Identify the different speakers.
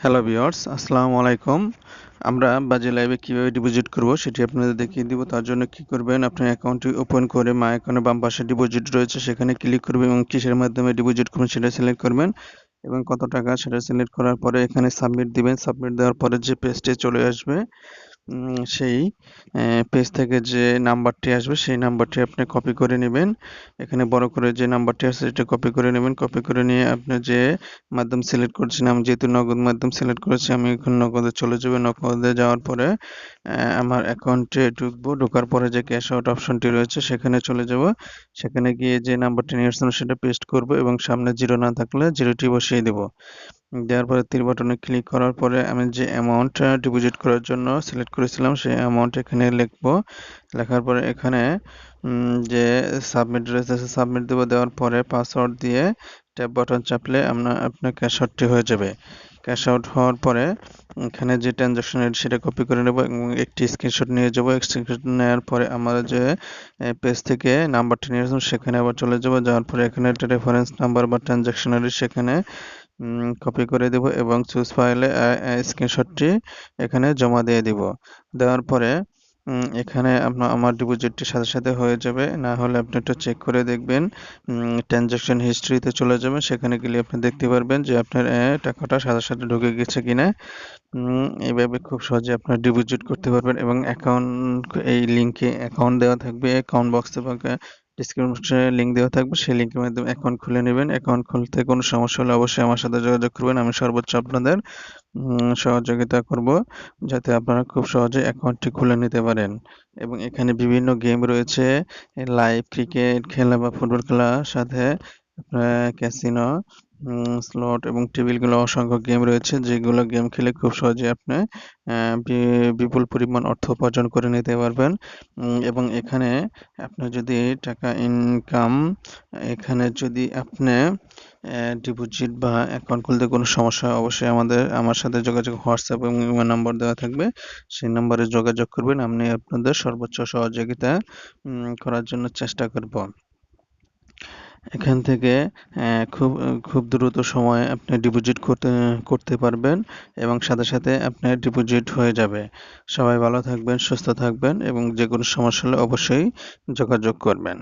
Speaker 1: Hello viewers, আসসালামু আলাইকুম। আমরা বাজে লাইভে কিভাবে ডিপোজিট করব সেটি আপনাদের দেখিয়ে দিব। তার জন্য কি করবেন, আপনার অ্যাকাউন্টটি ওপেন করে মাই অ্যাকাউন্টে বাম পাশে ডিপোজিট রয়েছে সেখানে ক্লিক করবেন এবং কিসের মাধ্যমে ডিপোজিট করবেন সেটা সিলেক্ট করবেন এবং কত টাকা সেটা সিলেক্ট করার পরে এখানে সাবমিট দিবেন। সাবমিট দেওয়ার পরে যে পেজটি চলে আসবে সেই পেজ থেকে যে নাম্বারটি আসবে সেই নাম্বারটি আপনি কপি করে নেবেন। এখানে বড় করে যে নাম্বারটি আছে সেটা কপি করে নেবেন। কপি করে নিয়ে আপনি যে মাধ্যম সিলেক্ট করছেন, আমি যেহেতু নগদ মাধ্যম সিলেক্ট করেছি আমি এখন নগদে চলে যাব। নগদে যাওয়ার পরে আমার অ্যাকাউন্টে ঢুকবো। ঢোকার পরে যে ক্যাশ আউট অপশনটি রয়েছে সেখানে চলে যাব। সেখানে গিয়ে যে নাম্বারটি নিয়েছিলাম সেটা পেস্ট করব এবং সামনে 0 না থাকলে 0 টি বসিয়ে দেব। দেওয়ার পরে তীর বাটনে ক্লিক করার পরে আমি যে অ্যামাউন্ট ডিপোজিট করার জন্য সিলেক্ট করেছিলাম সেই অ্যামাউন্ট এখানে লিখব। লেখার পরে এখানে যে সাবমিট রয়েছে সাবমিট দেব। দেওয়ার পরে পাসওয়ার্ড দিয়ে ট্যাব বাটন চাপলে আপনার ক্যাশ আউটটি হয়ে যাবে। ক্যাশ আউট হওয়ার পরে এখানে যে ট্রানজাকশন আইডি সেটা কপি করে নেব এবং একটি স্ক্রিনশট নিয়ে যাব। স্ক্রিনশট নেওয়ার পরে আমরা যে পেজ থেকে নাম্বারটি নিয়েছিলাম সেখানে আবার চলে যাব। যাওয়ার পরে এখানে একটা রেফারেন্স নাম্বার বা ট্রানজাকশন আইডি সেখানে কপি করে দেব এবং চুজ ফাইলে স্ক্রিনশটটি এখানে জমা দিয়ে দিব। দেওয়ার পরে এখানে আমার ডিপোজিটটি সাথে সাথে হয়ে যাবে। না হলে আপনি একটু চেক করে দেখবেন। ট্রানজাকশন হিস্ট্রিতে চলে যাবেন। সেখানে গেলে আপনি দেখতে পারবেন যে আপনার টাকাটা সাথে সাথে ঢুকে গেছে কিনা। এইভাবে খুব সহজে আপনারা ডিপোজিট করতে পারবেন এবং এই লিঙ্কে অ্যাকাউন্ট দেওয়া থাকবে। অ্যাকাউন্ট বক্সে বা ডেসক্রিপশনে লিঙ্ক দেওয়া থাকবে। সেই লিঙ্কের মাধ্যমে অ্যাকাউন্ট খুলে নেবেন। অ্যাকাউন্ট খুলতে কোনো সমস্যা হলে অবশ্যই আমার সাথে যোগাযোগ করবেন। আমি সর্বোচ্চ আপনাদের সহযোগিতা করব যাতে আপনারা খুব সহজে অ্যাকাউন্টটি খুলে নিতে পারেন। এবং এখানে বিভিন্ন গেম রয়েছে, লাইভ ক্রিকেট খেলা বা ফুটবল খেলার সাথে ক্যাসিনো, স্লট এবং টেবিলগুলো অসংখ্য গেম রয়েছে যেগুলো গেম খেলে খুব সহজে আপনি বিপুল পরিমাণ অর্থ উপার্জন করে নিতে পারবেন। এবং এখানে আপনি যদি টাকা ইনকাম এখানে যদি আপনি ডিপোজিট বা অ্যাকাউন্ট খুলতে কোনো সমস্যা হয় অবশ্যই আমার সাথে যোগাযোগ হোয়াটসঅ্যাপ এবং ইমো নাম্বার দেওয়া থাকবে। সেই নাম্বারে যোগাযোগ করবেন। আমি আপনাদের সর্বোচ্চ সহযোগিতা করার জন্য চেষ্টা করব। এখান থেকে খুব দ্রুত সময়ে আপনি ডিপোজিট করতে পারবেন এবং সাথে সাথে আপনার ডিপোজিট হয়ে যাবে। সবাই ভালো থাকবেন, সুস্থ থাকবেন এবং যেকোনো সমস্যা হলে অবশ্যই যোগাযোগ করবেন।